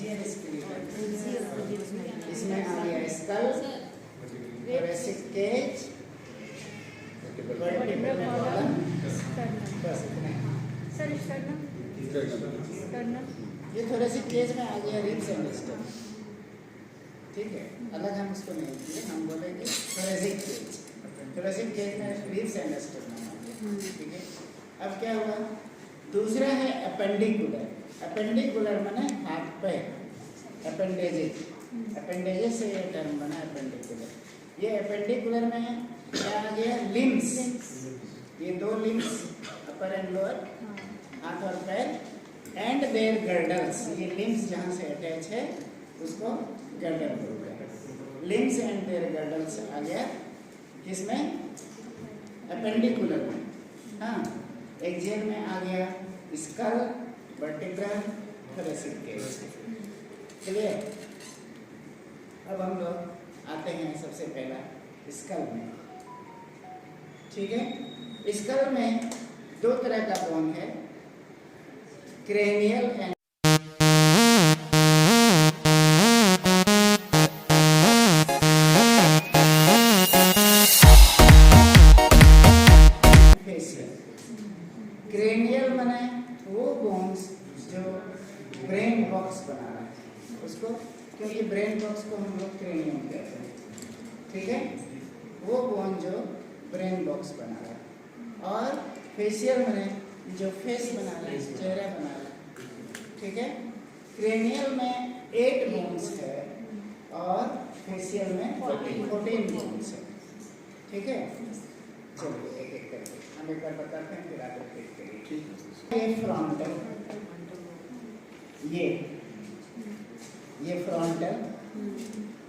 Axial skeleton, इसमें आ गया school, thoracic cage, vertebral column, बस इतना ही। ये thoracic cage में आ गया ribs and sternum, ठीक है, अलग हम उसको नहीं किए, हम बोलेंगे thoracic cage, thoracic cage में ribs and sternum आ गया, ठीक है। अब क्या हुआ, दूसरा है appendicular, appendicular माने हाथ पैर, appendages, appendages से ये टर्म बना appendicular। ये appendicular में क्या आ गया, limbs, ये दो limbs upper and lower, हाथ और पैर, and their girdles, ये limbs जहाँ से attach है उसको girdle बोलते हैं, limbs and their girdles आ गया किसमें, appendicular में। हाँ, एक्सियल में आ गया skull, vertebral, thoracic cage, clear. अब हम लोग आते हैं सबसे पहला स्कल में, ठीक है। स्कल में दो तरह का बोन है, क्रेनियल एंड फेशियल। क्रेनियल माने वो बोन्स जो ब्रेन बॉक्स बना रहा है उसको, क्योंकि ब्रेन बॉक्स को हम लोग क्रेनियम कहते हैं, ठीक है, वो बोन जो ब्रेन बॉक्स बना रहा है। और फेशियल माने जो फेस बना रहा है, चेहरा बना रहा है, ठीक है। क्रेनियल में 8 बोन्स है और फेशियल में 14 बोन्स है, ठीक है। चलिए एक एक करके हम एक बार बताते हैं, फिर आप रिपीट करिए, ठीक है। ये फ्रंटल, ये फ्रंटल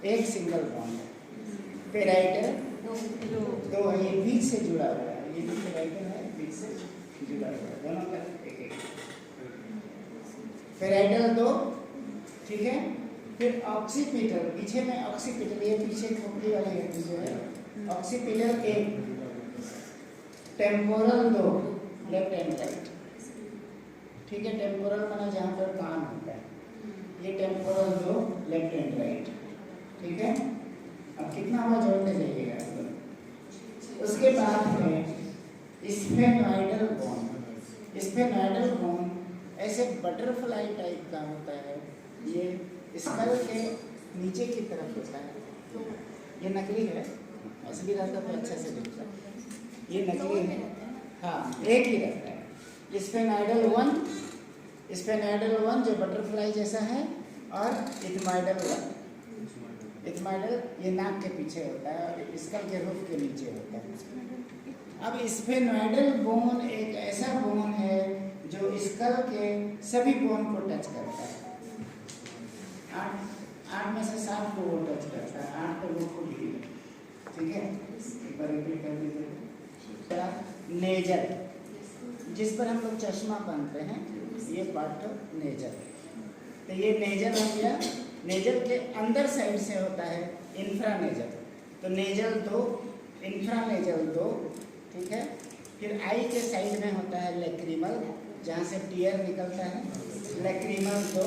एक सिंगल बोन है, पेराइटल दो है, ये बीच से जुड़ा हुआ है, ये भी पेराइटल है, बीच से जुड़ा हुआ है, दोनों तरफ एक एक। पेराइटल 2, ठीक है। फिर ऑक्सीपिटल, पीछे में ऑक्सीपिटल, ये पीछे खोपड़ी वाली हड्डी जो है occipital 1, temporal 2, left and right, ठीक है। टेम्पोरल माना जहाँ पर कान होता है, ये टेम्पोरल 2, लेफ्ट एंड राइट, ठीक है। अब कितना हुआ जोड़ते जाइएगा। उसके बाद है स्फेनॉइडल बोन। स्फेनॉइडल बोन ऐसे बटरफ्लाई टाइप का होता है, ये स्कल के नीचे की तरफ होता है, ये नकली है, असली रहता तो अच्छा से दिखता है, ये नकली है, हाँ एक ही रहता है। स्फेनॉइडल 1 जो बटरफ्लाई जैसा है, और इथमॉइडल 1, इथमॉइडल ये नाक के पीछे होता है और स्कल के रूफ के नीचे होता है। अब स्फेनॉइडल बोन एक ऐसा बोन है जो स्कल के सभी बोन को टच करता है, 8 में से 7 को वो टच करता है, 8 को वो खुद ही, ठीक है। एक बार रिपीट कर दीजिए। नेजर, जिस पर हम लोग चश्मा पहनते हैं, ये पार्ट नेजर, तो ये नेजर हो गया। नेजल के अंदर साइड से होता है इंफ्रानेजल, तो नेजल 2, इंफ्रानेजल 2, ठीक है। फिर आई के साइड में होता है लैक्रिमल, जहाँ से टीयर निकलता है, लैक्रिमल 2,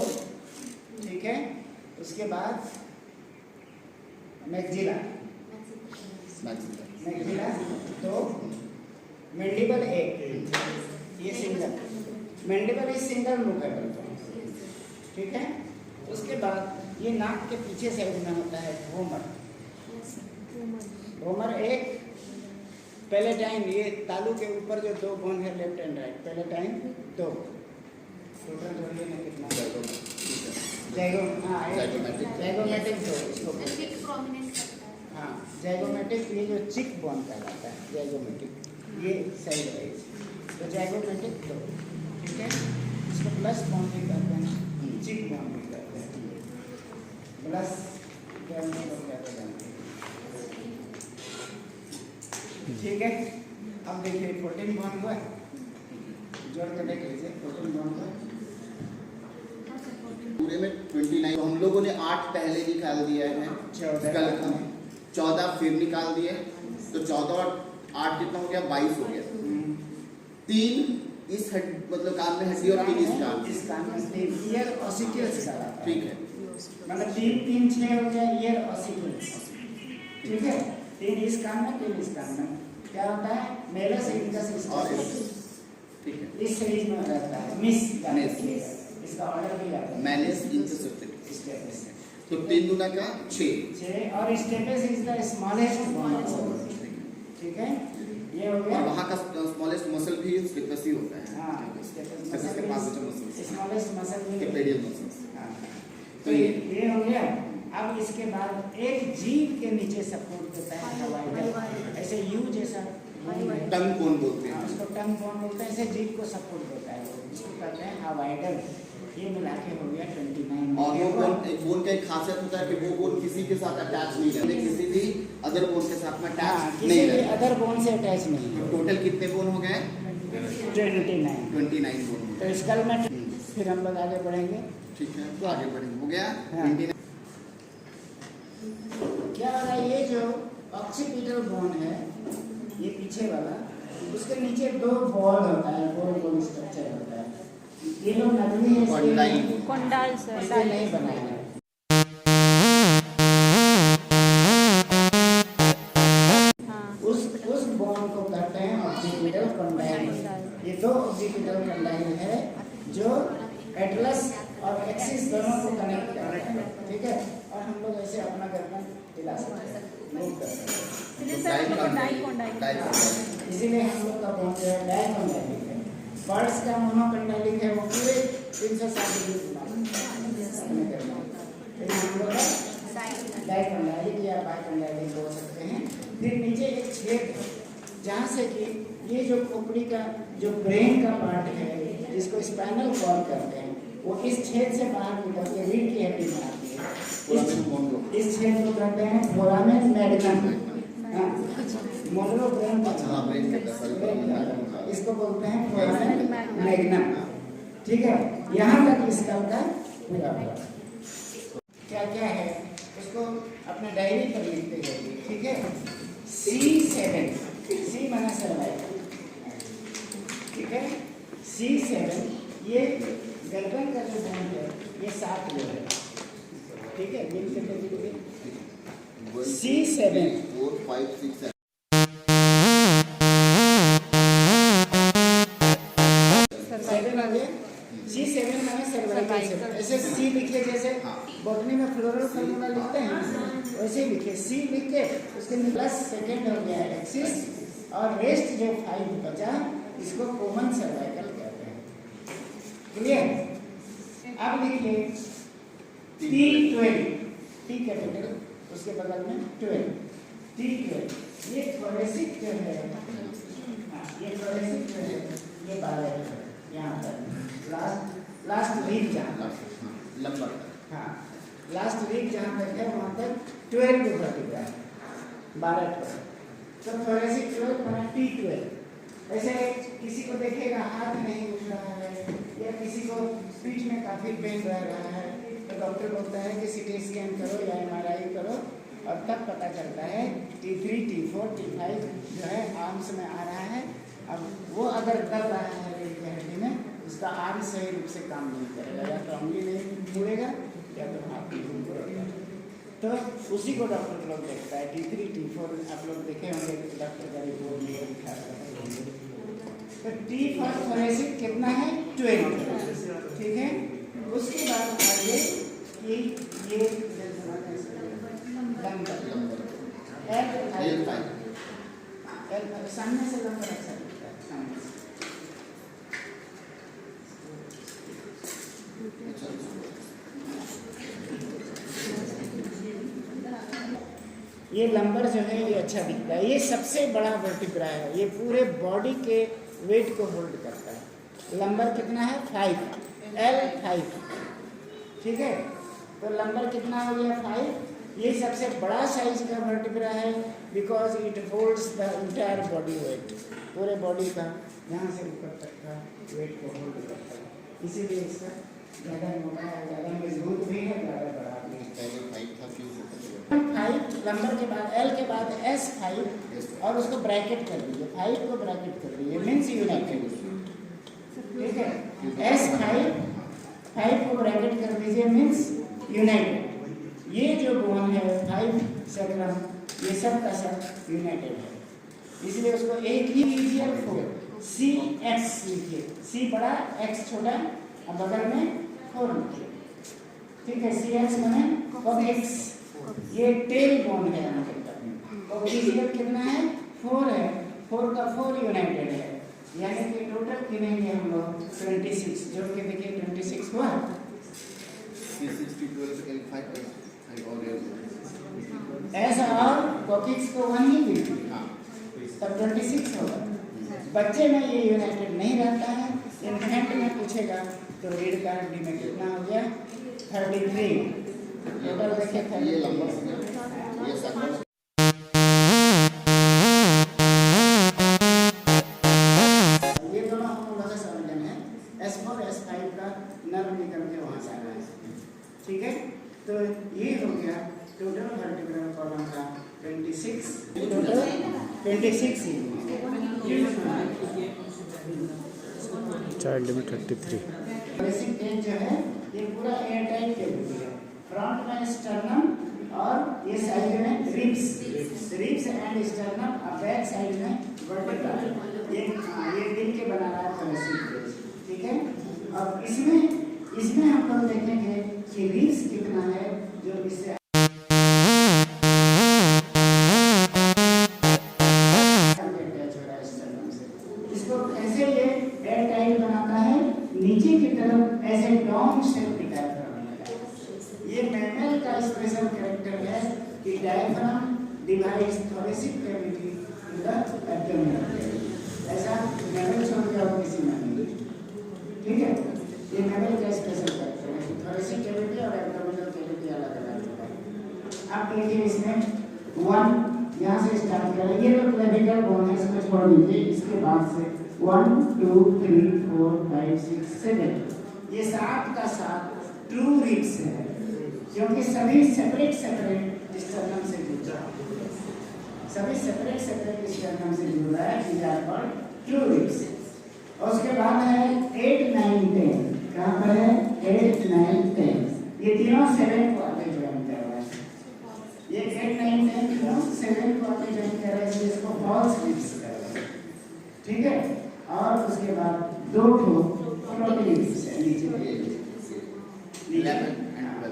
ठीक है। उसके बाद मैक्सिला 2, मैंडिबल 1, ये single, mandible is single movable, ठीक है। उसके बाद ये नाक के पीछे साइड में होता है भोमर, भोमर 1, पैलेटाइन, ये तालू के ऊपर जो 2 बोन है left and right, palatine 2, total जोड़िए ना कितना, जैगोमेटिक 2, हाँ जैगोमेटिक, ये जो चिक बोन कहलाता है जैगोमेटिक, ये साइड वाइज, तो जैगोमेटिक 2, ठीक है। इसको प्लस बोन भी कहते हैं, चिक बोन भी कहते हैं, प्लस ठीक है। अब देखिए 14 बोन हुआ, जोड़ के देख लीजिए 14 बोन हुआ। पूरे में 29, तो हम लोगों ने 8 पहले निकाल दिया है, 14 फिर निकाल दिए, तो 14 और 8 कितना हो गया, 22 हो गया। 3 इस मतलब कान में हड्डी और तीन इस कान इस कान में तीन ईयर ऑसिकल्स का आता है। ठीक है मतलब 3 3 6 हो गया ईयर ऑसिकल्स। ठीक है, 3 इस कान में 3 इस कान में क्या होता है मेलस इंकस स्टेपिस। ठीक है इस सीरीज में रहता है मिस मिस। इसका ऑर्डर भी आता है मैलिस इंटरसेप्टेड। स्टेपिस। तो 3 दूना का 6। 6 और stapes is the smallest bone of body. ठीक है, ये हो गया। और वहाँ का स्मॉलेस्ट मसल भी स्टेपस ही होता है। हाँ, स्टेपस के पास जो मसल स्मॉलेस्ट मसल भी पेडियल मसल। हाँ, तो ये हो गया। अब इसके बाद एक जीभ के नीचे सपोर्ट देता है हवाइडल, ऐसे यू जैसा टंग बोन बोलते हैं। उसको टंग बोन बोलते हैं, ऐसे जीभ को सपोर्ट देता है, इसको कहते हैं हवाइडल। ये मिला के हो गया 29। और वो बोन का एक खासियत होता है कि वो बोन किसी के साथ अटैच नहीं रहते, किसी भी अदर बोन के साथ में अटैच नहीं रहते, अदर बोन से अटैच नहीं है। टोटल कितने बोन हो गए 29 बोन। तो स्कल में फिर हम लोग आगे बढ़ेंगे। ठीक है, तो आगे बढ़ेंगे। हो गया हाँ। 29। क्या वाला ये जो ऑक्सीपिटल बोन है ये पीछे वाला, उसके नीचे 2 बॉल होता है, गोल गोल स्ट्रक्चर होता है। ये लोग नकली है, कोंडाल सर इसलिए नहीं बनाए हैं। उस बोन को कहते हैं ऑक्सीपिटल कंडाइल। ये 2 ऑक्सीपिटल कंडाइल है जो एटलस और एक्सिस दोनों को कनेक्ट करते हैं। ठीक है, और हम लोग ऐसे अपना गर्दन हिला सकते हैं, मूव कर सकते हैं। इसीलिए हम लोग का बोन जो है डायकोंडाइलिक है। बर्ड्स का मोनोकोंडाइलिक है, वो पूरे 360 डिग्री घुमाते हैं। हम लोग का डायकोंडाइलिक या बाइकोंडाइलिक बोल सकते हैं। फिर नीचे एक छेद है जहाँ से कि ये जो खोपड़ी का जो ब्रेन का पार्ट है जिसको स्पाइनल कॉर्ड कहते हैं, वो इस छेद से बाहर निकल के रीढ़ की हड्डी में आती है। इस छेद को कहते हैं फोरामेन मैग्नम। मोनरो ब्रेन इसको बोलते हैं फोरामेन मैग्नम। ठीक है, यहाँ तक इसका पूरा हुआ। क्या क्या है उसको अपने डायरी पर लिखते जाइए। ठीक है, C7 सी माना सर्वाइकल। ठीक है, C7 ये गर्दन का जो बोन है ये 7 जो है। ठीक है, मिल करके C7 4 5 6 7 C7 माने सर्वाइकल। ऐसे C लिखे जैसे बॉटनी में फ्लोरल फॉर्मूला लिखते हैं वैसे ही लिखे। C लिख के उसके प्लस सेकेंड हो गया एक्सिस और रेस्ट जो 5 बचा इसको कॉमन सर्वाइकल कहते हैं। क्लियर? अब लिखिए T12 T कैपिटल उसके बगल में 12 T12। ये थोरेसिक जो है, ये थोरेसिक जो है ये 12 है यहाँ पर लास्ट रीड जहाँ तक लंबा। हाँ, लास्ट रीड जहाँ तक है वहाँ तक 12 को घटेगा 12। तो थोरेसिक 12 माना T12। ऐसे किसी को देखेगा हाथ नहीं उठ रहा है या किसी को पीठ में काफ़ी पेन रह रहा है तो डॉक्टर बोलता है कि CT स्कैन करो या MRI करो और तब पता चलता है T3 T4 T5 जो है आर्म्स में आ रहा है। अब वो अगर दब रहा है रीढ़ की हड्डी में उसका आर्म सही रूप से काम नहीं करेगा, या तो उंगली नहीं मुड़ेगा या तो हाथ नहीं मुड़ेगा। तो उसी को डॉक्टर लोग देखता है। T3 T4 आप लोग देखे होंगे डॉक्टर का रिपोर्ट में लिखा है। तो T फॉर थोरेसिक कितना है 12। ठीक है, उसके बाद आगे कि ये L सामने से लंबा ऐसा दिखता है सामने से। ये लंबर जो है ये अच्छा दिखता है। ये सबसे बड़ा वर्टिब्रा है, ये पूरे बॉडी के वेट को होल्ड करता है। लंबर कितना है 5 L5। ठीक है, तो लंबर कितना हो गया 5। ये सबसे बड़ा साइज का वर्टिब्रा है because it holds the entire body weight. पूरे बॉडी का यहाँ से ऊपर तक का वेट को होल्ड करता है, इसीलिए इसका ज़्यादा मोटा है, ज़्यादा मजबूत भी है, ज़्यादा बड़ा भी है। 5 नंबर के बाद L के बाद S5 और उसको ब्रैकेट कर दीजिए, 5 को ब्रैकेट कर दीजिए, मीन्स यूनिट। ठीक है। S5 को ब्रैकेट कर दीजिए, मीन्स यूनाइटेड। ये जो बोन है 5 सेक्लम, ये सब का सब यूनाइटेड है, इसलिए उसको एक ही लीजिए। 4 CX लिखिए, C बड़ा X छोटा और बगल में 4 लिखिए, ठीक है। CX माने कॉक्सिक्स, ये टेल बोन है मतलब। कॉक्सियल कितना है? 4 है, 4 का 4 यूनाइटेड है, यानी कि टोटल गिनेंगे हम लोग 26। जोड़ के देखिए 26 हुआ। ऐसा और कॉक्सिक्स को 1 ही गिनते तब 26 होगा। बच्चे में ये यूनाइटेड नहीं रहता है, इन्फेंट में पूछेगा तो रीड कार्ड डी में कितना हो गया? 33। टोटल देखिए 33। ये दोनों हम लोग से समझ में S4 S5 का नर्व निकल के वहाँ से आ रहा है, ठीक है। तो ये हो गया टोटल वर्टिब्रल कॉलम का 26, टोटल 26 ही। चाइल्ड में 33। बेसिक केज जो है ये पूरा एयर टाइट केज है। फ्रंट में स्टर्नम और ये साइड में रिब्स एंड स्टर्नम और बैक साइड में वर्टिब्रल। ये दिल के बना रहा है बेसिक केज, ठीक है। अब इसमें हम लोग देखेंगे कि रिब्स कितना है, जो इससे नीचे की तरफ ऐसे डॉम शेप की डायफ्राम है। ये मैमल का स्पेशल कैरेक्टर है कि diaphragm divides thoracic cavity to the abdominal cavity. ऐसा मैमल छोड़ के और किसी में नहीं, ठीक है। ये मैमल का स्पेशल कैरेक्टर है, थोरेसिक कैविटी और एब्डोमिनल कैविटी अलग अलग है। अब देखिए इसमें 1 यहाँ से स्टार्ट करें, ये जो क्लेविकल बोन है इसको छोड़ दीजिए, इसके बाद से 1 2 3 4 5 6 7, ये 7 का 7 ट्रू रिब्स है, क्योंकि सभी सेपरेट स्टर्नम से जुड़ रहा है, सभी सेपरेट स्टर्नम से जुड़ रहा है, these are called true ribs. और उसके बाद है 8 9 10, कहाँ पर है? 8 9 10, ये तीनों 7 को आगे ज्वाइन कर रहा है। ये 8 9 10 तीनों 7 को आगे ज्वाइन कर रहा है, इसलिए इसको फॉल्स रिब्स कर रहा है, ठीक है। और उसके बाद 2 फ्लोटिंग रिब्स है नीचे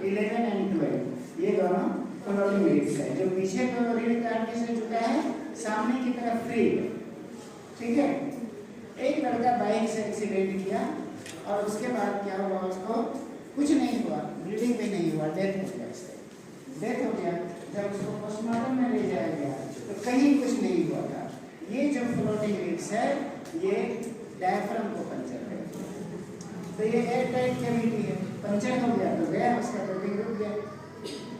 11 एंड 12, ये दोनों फ्लोटिंग रिब्स है, जो पीछे को रीढ़ कार्टिलेज से जुड़ा है, सामने की तरफ फ्री है, ठीक है। एक लड़का बाइक से एक्सीडेंट किया और उसके बाद क्या हुआ, उसको कुछ नहीं हुआ, ब्लीडिंग भी नहीं हुआ, डेथ हो गया। डेथ हो गया, जब उसको पोस्टमार्टम में ले जाया गया तो कहीं कुछ नहीं हुआ था। ये जो फ्लोटिंग रिब्स है ये डायफ्राम को पंचर करती है, तो ये एयर टाइट कैविटी है, पंचर हो गया तो गया, उसका ब्रीदिंग रुक गया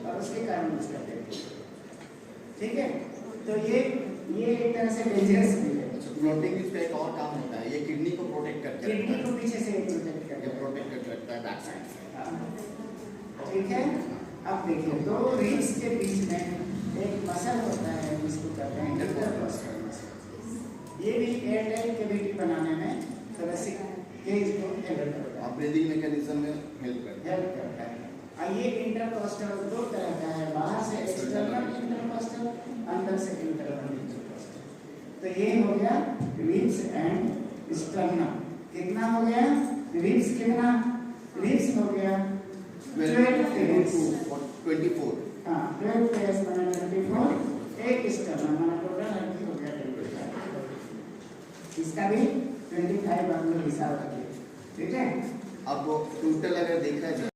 और उसके कारण उसका डेथ, ठीक है। तो ये एक तरह से डेंजरस भी है। फ्लोटिंग रिब्स का एक और काम होता है, ये किडनी को प्रोटेक्ट करके रखता है, किडनी को पीछे से प्रोटेक्ट करके रखता है बैक साइड से, ठीक है। अब देखिए 2 रिब्स के बीच में एक मसल होता है जिसको कहते हैं इंटरकोस्टल मसल, ये भी एयर टाइट कैविटी बनाने में थोरेसिक केज को हेल्प करता है, ब्रीदिंग मैकेनिज्म में हेल्प करता है। और ये इंटरकोस्टल 2 तरह का है, बाहर से एक्सटर्नल इंटरकोस्टल, अंदर से इंटरनल इंटरकोस्टल। तो ये हो गया रिब्स एंड स्टर्नम। कितना हो गया रिब्स? कितना रिब्स हो गया? 12 पेयर्स, 24। हाँ 12 पेयर्स माने 24, एक स्टर्नम माने टोटल हो गया 25। इसका भी 25 आप लोग हिसाब रखिए, ठीक है। अब टोटल अगर देखा जाए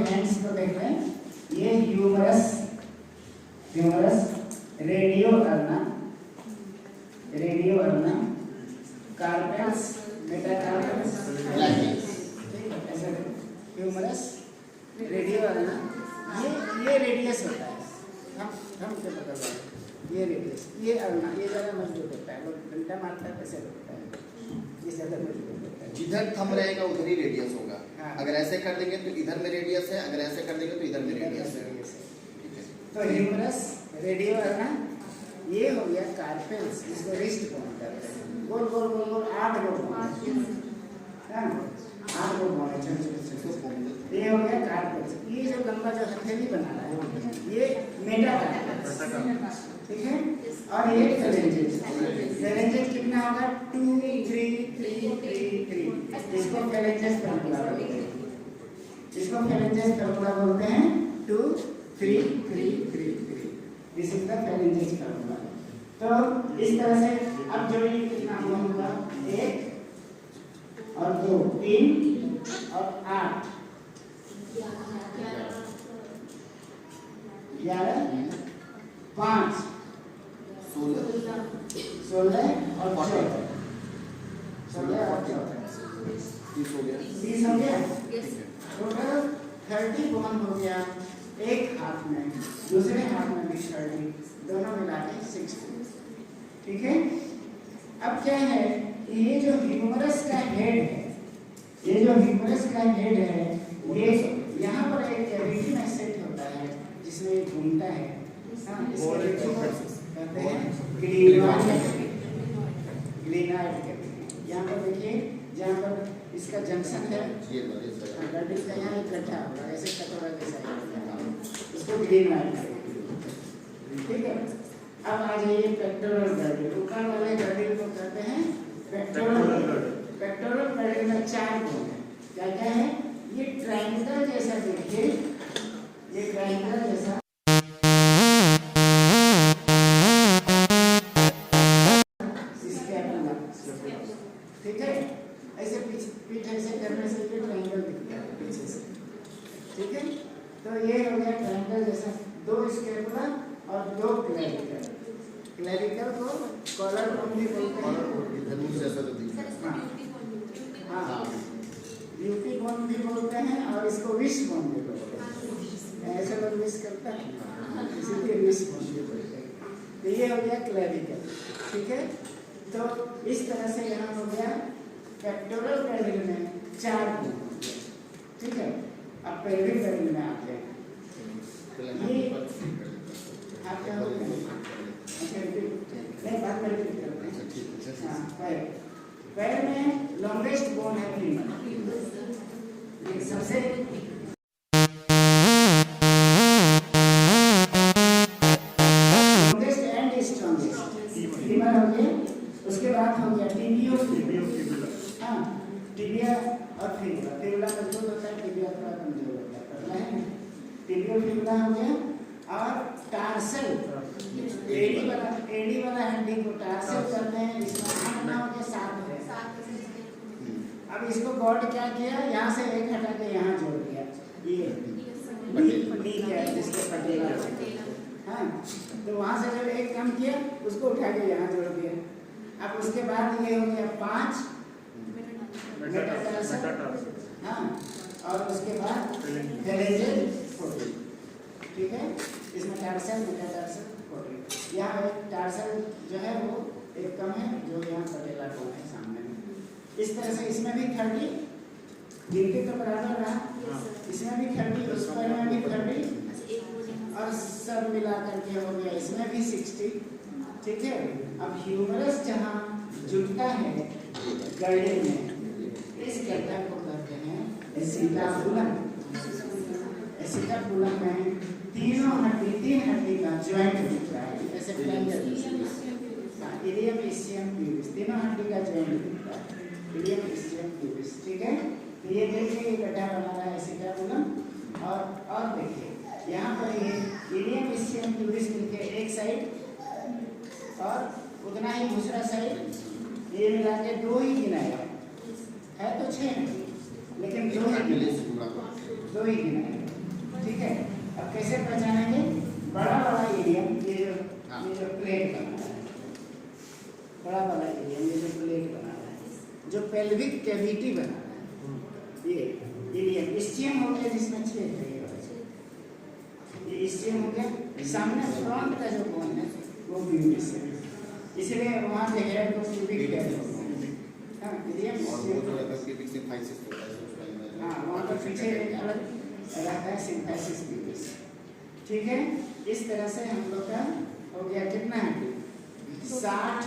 हैंड्स को देख लें, ये ह्यूमरस रेडियो अर्ना, कार्पेल्स, मेटाकार्पेल्स, ऐसे ह्यूमरस रेडियो अर्ना, ये रेडियस होता है, हम क्या पता लगा, ये रेडियस, ये अर्ना, ये ज़्यादा मजबूत होता है, लोग घंटा मारता है कैसे होता है, ये ज़्यादा मजबूत होता है। जिधर थंब रहेगा उधर ही रेडियस होगा। हाँ। अगर ऐसे कर देंगे तो इधर में रेडियस है, अगर ऐसे कर देंगे तो इधर में रेडियस है। तो ह्यूमरस रेडियो अर्ना ये हो गया कार्पेल्स, जिसको रिस्ट बोन करते हैं। गोल गोल गोल गोल 8 गो बोन है, 8 गो बोन है छोटे। ये हो गया कार्पेल्स। ये जो लंबा जो हथेली बना रहा है ये मेटाकार्पेल्स, ठीक है। और ये फेरेंजेस, फेरेंजेस कितना होगा 2 3 3 3 3, इसको फेरेंजेस फार्मूला बोलते हैं, इसको फेरेंजेस फार्मूला बोलते हैं 2 3 3 3 3, दिस इज द फेरेंजेस फार्मूला। तो इस तरह से अब जोड़िए कितना होगा 1 और 2 3 और 8 11 5 16 और 14, 16 और 14 30 हो गया। टोटल 30 बोन हो गया। एक हाथ में, दूसरे हाथ में भी 30, दोनों मिला के 60, ठीक है। अब क्या है, ये जो ह्यूमरस का हेड है, ये जो ह्यूमरस का हेड है, ये यहाँ पर एक कैविटी में सेट होता है जिसमें घूमता है। हाँ, इस कैविटी को कहते हैं ग्लिनॉइड कैविटी। ग्लिनॉइड कैविटी यहाँ पर देखिए, जहाँ पर इसका जंक्शन है, गड्ढे का यहाँ एक गड्ढा होगा ऐसे कटोरा जैसा, इसको ग्लिनॉइड कैविटी, ठीक है। अब आ जाइए पेक्टोरल गर्डल। ऊपर वाले गर्डल को कहते हैं पेक्टोरल गर्डल। पेक्टोरल गर्डल में 4 बोन है। क्या क्या है, ये ट्रायंगल जैसा देखिए, ये ट्रायंगल जैसा स्कैपुला, ठीक है। ऐसे पीठ ऐसे करने से ये ट्रायंगल दिखता है पीछे से, ठीक है। तो ये हो गया ट्रायंगल जैसा, 2 स्कैपुला और 2 क्लैविकल। क्लैविकल को कॉलर बोन भी बोलते हैं, हाँ ब्यूटी बोन भी बोलते हैं, और इसको विश बोन भी बोलते हैं। ऐसे लोग विश करते हैं, इसीलिए विश बोन भी बोलते हैं। तो ये हो गया क्लैविकल, ठीक है। तो इस तरह से यहाँ हो गया पेक्टोरल गर्डल में 4 बोन, ठीक है। अब पेल्विक गर्डल में आते हैं। ये आप क्या होते हैं, नहीं बात करते हैं। हाँ, पैर में लॉन्गेस्ट बोन है फीमर, सबसे लॉन्गेस्ट एंड स्ट्रॉन्गेस्ट फीमर हो गया। उसके बाद हो गया टिबियो, हाँ टिबिया और फिबुला। फिबुला मजबूत होता है, टिबिया थोड़ा कमजोर होता है, पतला है। टिबियो फिबुला हो गया। और टार्सल, एडी वाला हड्डी को टार्सल करते हैं, इसमें कितना हो गया 7 है। अब इसको गॉड क्या किया, यहाँ से एक हटा के यहाँ जोड़ दिया, ये नी क्या है जिसके पटेला, हाँ। तो वहाँ से जब एक कम किया, उसको उठा के यहाँ जोड़ दिया। अब उसके बाद ये हो गया 5 मेटाटार्सल, हाँ। और उसके बाद फेरेंजियल 40, ठीक है। इसमें टार्सल मेटाटार्सल 40, यहाँ एक टार्सल जो है वो एक कम है, जो यहाँ पटेला को है सामने में। इस तरह से इसमें भी 30, गिनती तो बराबर रहा, इसमें भी 30, उस पर में भी 30, और सब मिला करके हो गया इसमें भी 60, ठीक है। अब ह्यूमरस जहाँ जुटता है गर्डल में, इस गड्ढा को कहते हैं एसिटाबुलम। एसिटाबुलम में 3 हड्डी का ज्वाइंट दिखता है, ऐसे फ्लैंजर, इलियम इस्चियम प्यूबिस, तीनों हड्डी का ज्वाइंट दिखता है, इलियम इस्चियम प्यूबिस, ठीक है। तो ये देखिए ये गड्ढा बना रहा है एसिटाबुलम। और देखिए यहाँ पर ये इलियम इस्चियम प्यूबिस मिलके एक साइड, और उतना ही दूसरा साइड, ये मिला के 2 ही गिनाया है तो 6, लेकिन 2 ही गिनाया, ठीक है। अब कैसे पहचानेंगे, बड़ा वाला एरियम, ये जो प्लेट बना रहा है, बड़ा वाला एरियम ये जो प्लेट बना रहा है, जो पेल्विक कैविटी बना रहा है, ये एरियम इस्चियम हो गया जिसमें 6 है, ये इस्चियम हो गया। सामने फ्रंट का जो बोन है वो प्यूबिस है, इसलिए वहाँ पे हेड को प्यूबिक कहते हैं, हाँ एरियम हाँ, वहाँ पर पीछे रहता है सिंथेसिस प्यूबिस, ठीक है। इस तरह से हम लोग का हो गया कितना है 60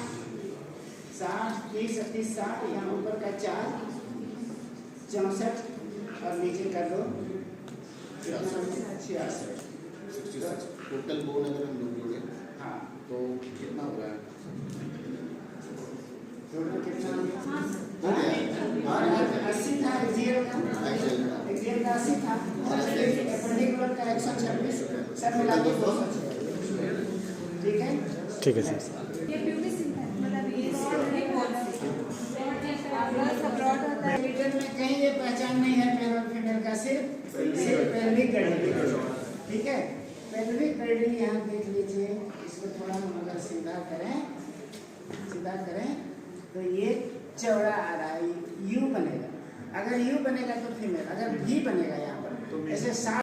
30 38 60 यहाँ ऊपर का 4 64 और नीचे का 2 66 टोटल बोन अगर हम लोग जोड़े हाँ तो कितना हो रहा है? टोटल कितना हो और गया 80 था जीरो का एक्सेल का। एक्सेल का 80 था और पर्टिकुलर का 126 सब मिला के 206 ठीक है सर ये प्यूबिक मतलब ये रिटर्न में कहीं ये पहचान नहीं है मेल और फीमेल का सिर्फ पेल्विक गिर्डल ठीक है पेल्विक गिर्डल यहाँ देख लीजिए इसको थोड़ा हम अगर सीधा करें तो ये चौड़ा आ रहा है यू बनेगा अगर यू बनेगा तो फीमेल अगर भी बनेगा यहाँ पर ऐसे 60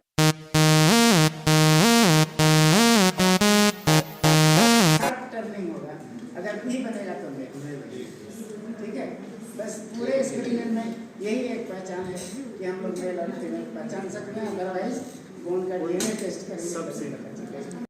टर्निंग होगा अगर भी बनेगा तो मेल ठीक है बस पूरे स्क्रीन में यही एक पहचान है कि हम लोग मेल और फीमेल पहचान सकते हैं अदरवाइज बोन का डीएनए टेस्ट करके